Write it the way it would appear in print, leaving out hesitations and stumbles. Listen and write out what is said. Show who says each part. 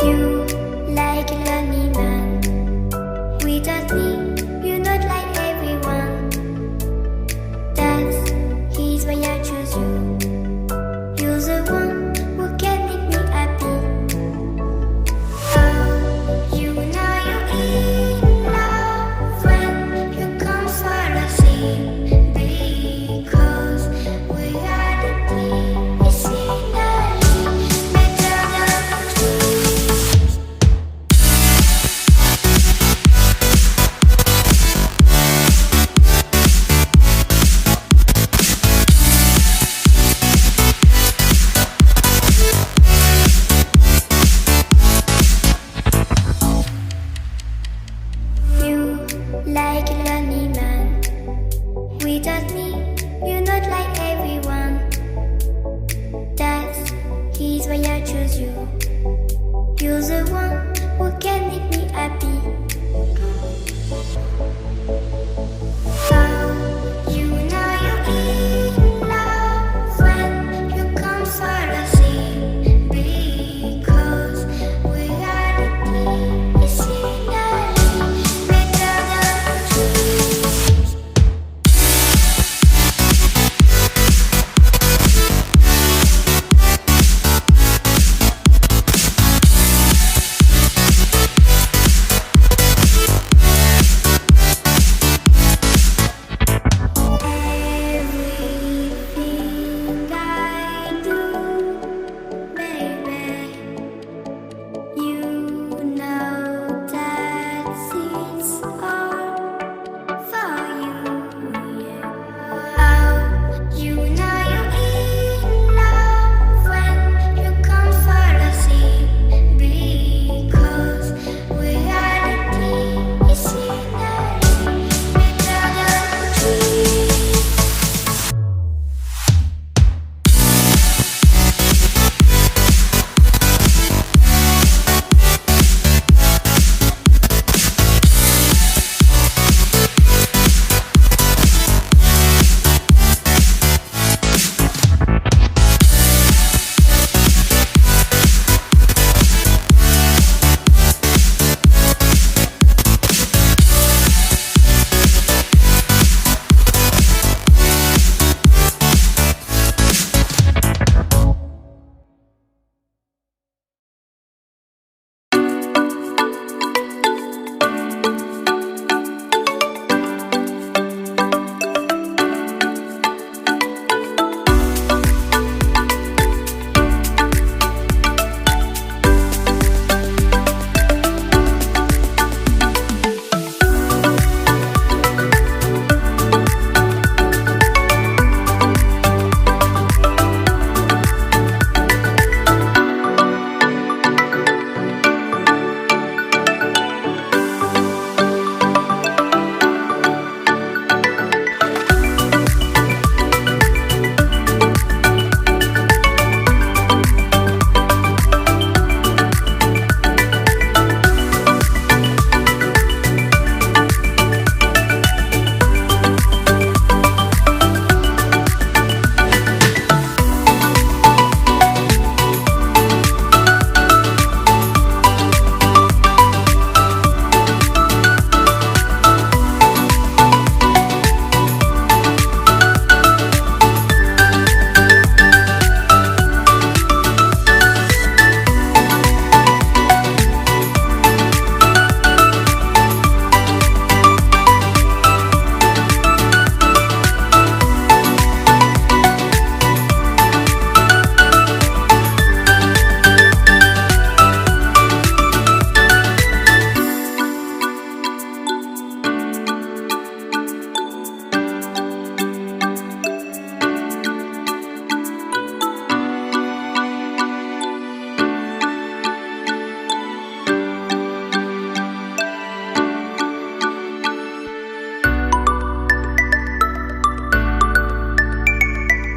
Speaker 1: You like a lonely man. Without me, you're not like everyone. That's he's why I choose you. You're the one who can make me happy. Oh, you know you're in love when you come for the sea. Because we are the medicinally better than trees. You like a lonely man. Without me, you're not like everyone. That's he's why I choose you. You're the one